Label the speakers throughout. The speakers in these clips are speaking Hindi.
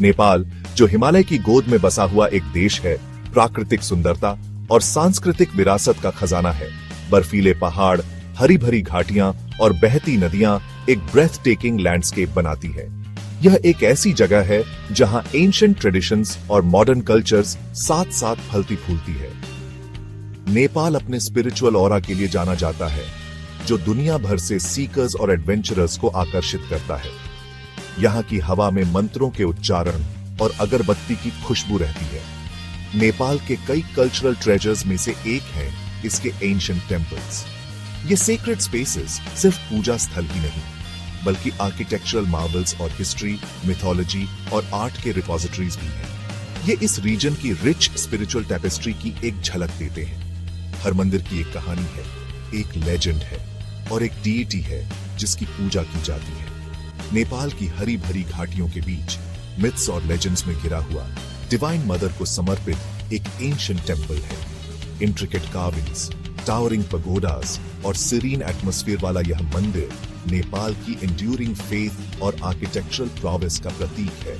Speaker 1: नेपाल, जो हिमालय की गोद में बसा हुआ एक देश है, प्राकृतिक सुंदरता और सांस्कृतिक विरासत का खजाना है। बर्फीले पहाड़, हरी भरी घाटियां और बहती नदियां एक ब्रेथ टेकिंग लैंडस्केप बनाती है। यह एक ऐसी जगह है जहां एंशिएंट ट्रेडिशंस और मॉडर्न कल्चर्स साथ साथ फलती फूलती है। नेपाल अपने स्पिरिचुअल ऑरा के लिए जाना जाता है, जो दुनिया भर से सीकर्स और एडवेंचरर्स को आकर्षित करता है। यहाँ की हवा में मंत्रों के उच्चारण और अगरबत्ती की खुशबू रहती है। नेपाल के कई कल्चरल ट्रेजर्स में से एक है इसके एंशिएंट टेम्पल्स। ये सेक्रेड स्पेसेस सिर्फ पूजा स्थल ही नहीं, बल्कि आर्किटेक्चरल मार्वल्स और हिस्ट्री, मिथोलॉजी और आर्ट के रिपोजिटरीज भी हैं। ये इस रीजन की रिच स्पिरिचुअल टेपेस्ट्री की एक झलक देते हैं। हर मंदिर की एक कहानी है, एक लेजेंड है और एक डीटी है जिसकी पूजा की जाती है। नेपाल की हरी भरी घाटियों के बीच मिथ्स और लेजेंड्स में घिरा हुआ डिवाइन मदर को समर्पित एक एंशिएंट टेम्पल है। इंट्रिकेट कार्विंग्स, टावरिंग पगोडास और सीरीन एटमॉस्फेयर वाला यह मंदिर नेपाल की एंड्यूरिंग फेथ और आर्किटेक्चरल प्रॉवेस का प्रतीक है।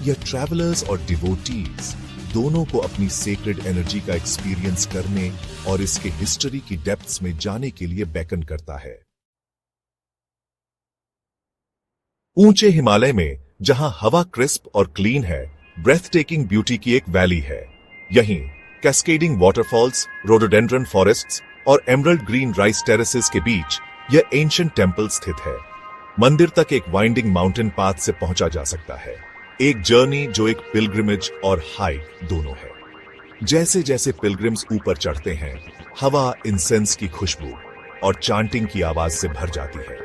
Speaker 1: यह ट्रैवलर्स और डिवोटीज दोनों को अपनी सेक्रेड एनर्जी का एक्सपीरियंस करने और इसके हिस्ट्री की डेप्थ्स में जाने के लिए बेकन करता है। ऊंचे हिमालय में जहां हवा क्रिस्प और क्लीन है, ब्रेथ टेकिंग ब्यूटी की एक वैली है। यहीं कैस्केडिंग वाटरफॉल्स, रोडोडेंड्रन फॉरेस्ट्स और एमरल्ड ग्रीन राइस टेरेसेस के बीच यह एंशिएंट टेम्पल स्थित है। मंदिर तक एक वाइंडिंग माउंटेन पाथ से पहुंचा जा सकता है, एक जर्नी जो एक पिलग्रिमेज और हाइक दोनों है। जैसे जैसे पिलग्रिम्स ऊपर चढ़ते हैं, हवा इंसेंस की खुशबू और चांटिंग की आवाज से भर जाती है।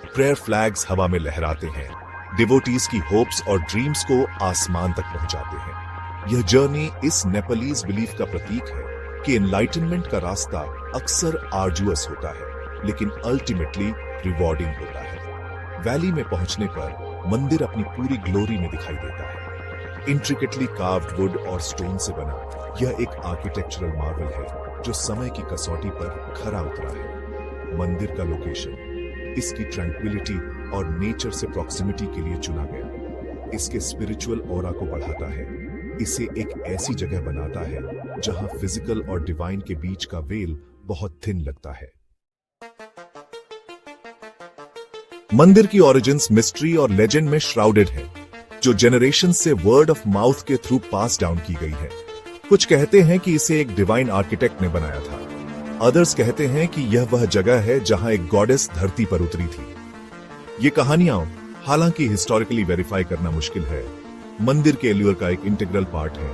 Speaker 1: प्रेयर फ्लैग्स हवा में लहराते हैं, डिवोटीज की होप्स और ड्रीम्स को आसमान तक पहुंचाते हैं। यह जर्नी इस नेपालीज बिलीफ का प्रतीक है कि एनलाइटनमेंट का रास्ता अक्सर आर्जुअस होता है, लेकिन अल्टीमेटली रिवॉर्डिंग होता है। वैली में पहुंचने पर मंदिर अपनी पूरी ग्लोरी में दिखाई देता है। इंट्रिकेटली कार्व्ड वुड और स्टोन से बना यह एक आर्किटेक्चरल मार्वल है जो समय की कसौटी पर खरा उतरा है। मंदिर का लोकेशन इसकी ट्रैंक्विलिटी और नेचर से प्रॉक्सिमिटी के लिए चुना गया। इसके स्पिरिचुअल ऑरा को बढ़ाता है, इसे एक ऐसी जगह बनाता है जहां फिजिकल और डिवाइन के बीच का वेल बहुत थिन लगता है। मंदिर की ओरिजिन्स मिस्ट्री और लेजेंड में श्राउडेड है, जो जनरेशन से वर्ड ऑफ माउथ के थ्रू पास डाउन की गई है। कुछ कहते हैं कि इसे एक डिवाइन आर्किटेक्ट ने बनाया था। अदर्स कहते हैं कि यह वह जगह है जहां एक गॉडेस धरती पर उतरी थी। ये कहानियां हालांकि हिस्टोरिकली वेरीफाई करना मुश्किल है, मंदिर के एल्यूर का एक इंटीग्रल पार्ट है।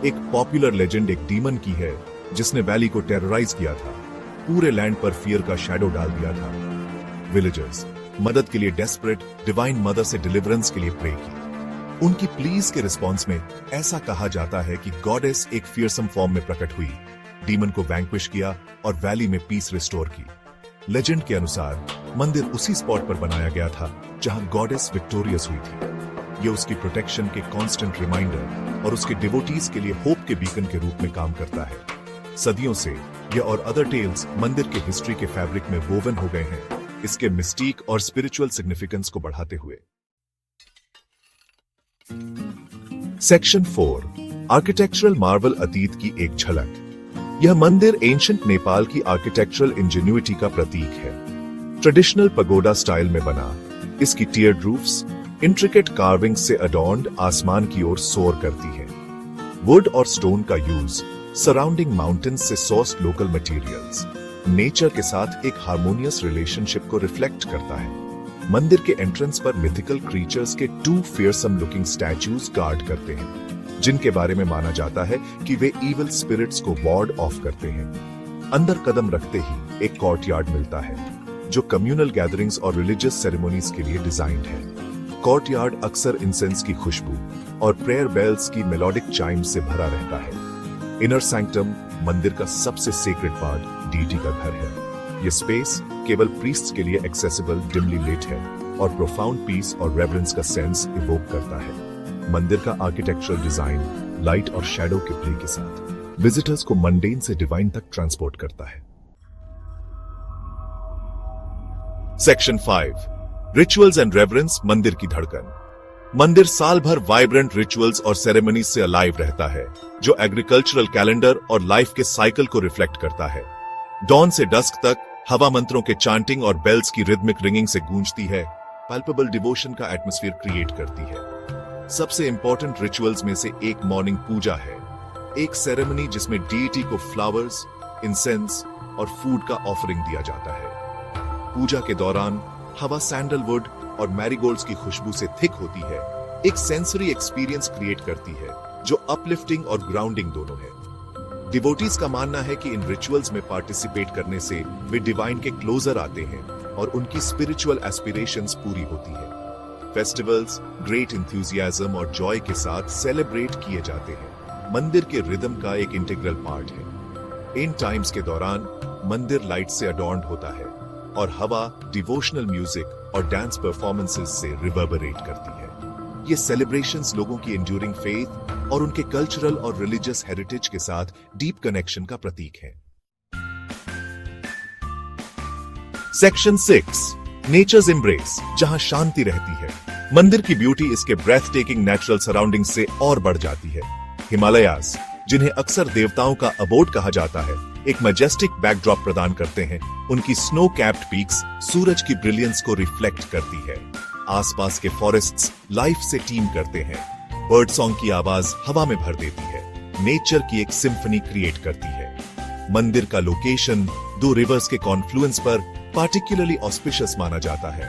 Speaker 1: एक पॉपुलर लेजेंड एक डीमन की है जिसने वैली को टेरराइज किया था, पूरे लैंड पर फियर का शैडो डाल दिया था। विलेजर्स मदद के लिए डेस्परेट डिवाइन मदर से डिलीवरेंस के लिए प्रे की। उनकी प्लीज के रिस्पॉन्स में ऐसा कहा जाता है कि गॉडेस एक फियरसम फॉर्म में प्रकट हुई, डीमन को वैंक्विश किया और वैली में पीस रिस्टोर की। लेजेंड के अनुसार मंदिर उसी स्पॉट पर बनाया गया था जहां गॉडेस विक्टोरियस हुई थी। यह उसकी प्रोटेक्शन के कांस्टेंट रिमाइंडर और उसके डिवोटीज के लिए होप के बीकन के रूप में काम करता है। सदियों से यह और अदर टेल्स मंदिर के हिस्ट्री के फैब्रिक में वोवन हो गए हैं, इसके मिस्टीक और स्पिरिचुअल सिग्निफिकेंस को बढ़ाते हुए। सेक्शन 4, आर्किटेक्चरल मार्वल अतीत की एक झलक। यह मंदिर एंशिएंट नेपाल की आर्किटेक्चरल इंजेन्युइटी का प्रतीक है। ट्रेडिशनल पगोडा स्टाइल में बना, इसकी टियर्ड रूफ्स इंट्रिकेट कार्विंग से अडॉर्न्ड आसमान की ओर सोर करती है। वुड और स्टोन का यूज सराउंडिंग माउंटेन्स से सोर्स्ड लोकल मटेरियल्स नेचर के साथ एक हार्मोनियस रिलेशनशिप को रिफ्लेक्ट करता है। मंदिर के एंट्रेंस पर मिथिकल क्रीचर्स के 2 फियरसम लुकिंग स्टैचूज गार्ड करते हैं, जिनके बारे में माना जाता है कि वे इविल स्पिरिट्स को वार्ड ऑफ करते हैं। अंदर कदम रखते ही एक कोर्टयार्ड मिलता है, जो कम्युनल गैदरिंग्स और रिलीजियस सेरेमोनीज के लिए डिजाइन्ड है। कोर्टयार्ड अक्सर इंसेंस की खुशबू और प्रेयर बेल्स की मेलोडिक चाइम से भरा रहता है। इनर सैंक्टम मंदिर का सबसे सीक्रेट पार्ट डीटी का घर है। यह स्पेस केवल प्रीस्ट्स के लिए एक्सेसिबल डिमली लिट है और प्रोफाउंड पीस और रेवरेंस का सेंस इवोक करता है। मंदिर का आर्किटेक्चरल डिजाइन लाइट और शैडो के प्ले के साथ विजिटर्स को मंडेन से डिवाइन तक ट्रांसपोर्ट करता है। सेक्शन 5, रिचुअल्स एंड रेवरेंस मंदिर की धड़कन। मंदिर साल भर वाइब्रेंट रिचुअल्स और सेरेमनीज से अलाइव रहता है, जो एग्रीकल्चरल कैलेंडर और लाइफ के साइकिल को रिफ्लेक्ट करता है। डॉन से डस्क तक हवा मंत्रों के चांटिंग और बेल्स की रिदमिक रिंगिंग से गूंजती है, पैल्पेबल डिवोशन का एटमॉस्फेयर क्रिएट करती है। सबसे इंपॉर्टेंट रिचुअल्स में से एक मॉर्निंग पूजा है, एक सेरेमनी जिसमें डीटी को फ्लावर्स, इंसेंस और फूड का ऑफरिंग दिया जाता है। पूजा के दौरान हवा सैंडलवुड और मैरीगोल्ड्स की खुशबू से थिक होती है, एक सेंसरी एक्सपीरियंस क्रिएट करती है जो अपलिफ्टिंग और ग्राउंडिंग दोनों है। डिवोटीज का मानना है कि इन रिचुअल्स में पार्टिसिपेट करने से वे डिवाइन के क्लोजर आते हैं और उनकी स्पिरिचुअल एस्पिरेशंस पूरी होती है। फेस्टिवल्स ग्रेट इंथुजियाज्म और जॉय के साथ सेलिब्रेट किए जाते हैं, मंदिर के रिदम का एक इंटीग्रल पार्ट है। इन टाइम्स के दौरान मंदिर लाइट से अडॉर्न्ड होता है और हवा डिवोशनल म्यूजिक और डांस परफॉर्मेंसेस से रिवर्बरेट करती है। ये सेलिब्रेशंस लोगों की एंड्यूरिंग फेथ और उनके कल्चरल और रिलीजियस हेरिटेज के साथ डीप कनेक्शन का प्रतीक है। सेक्शन 6 नेचर्स एम्ब्रेस, जहां शांति रहती है। मंदिर की ब्यूटी इसके ब्रेथ टेकिंग नेचुरल सराउंडिंग से और बढ़ जाती है। हिमालयास, जिन्हें अक्सर देवताओं का अबोर्ड कहा जाता है, एक मैजेस्टिक बैकड्रॉप प्रदान करते हैं। उनकी स्नो कैप्ड पीक्स सूरज की ब्रिलियंस को रिफ्लेक्ट करती है। आसपास के फॉरेस्ट्स लाइफ से टीम करते हैं। बर्ड सॉन्ग की आवाज हवा में भर देती है, नेचर की एक सिम्फनी क्रिएट करती है। मंदिर का लोकेशन दो रिवर्स के कॉन्फ्लुएंस पर पार्टिकुलरली ऑस्पिशियस माना जाता है।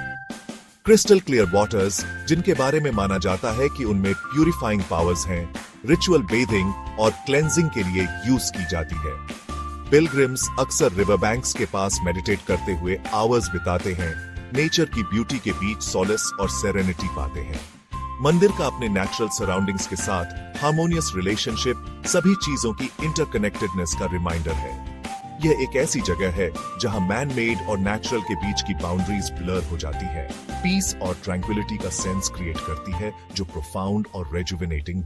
Speaker 1: क्रिस्टल क्लियर वाटर्स, जिनके बारे में माना जाता है कि उनमें प्यूरिफाइंग पावर्स हैं, रिचुअल बेथिंग और क्लेंजिंग के लिए यूज की जाती है। पिलग्रिम्स अक्सर रिवर बैंक्स के पास मेडिटेट करते हुए आवर्स बिताते हैं, नेचर की ब्यूटी के बीच सॉलेस और सेरेनिटी पाते हैं। मंदिर का अपने नेचुरल सराउंडिंग्स के साथ हार्मोनियस रिलेशनशिप सभी चीजों की इंटरकनेक्टेडनेस का रिमाइंडर है। यह एक ऐसी जगह है जहां मैन मेड और नेचुरल के बीच की बाउंड्रीज ब्लर हो जाती है, पीस और ट्रैंक्विलिटी का सेंस क्रिएट करती है जो प्रोफाउंड और रेजुविनेटिंग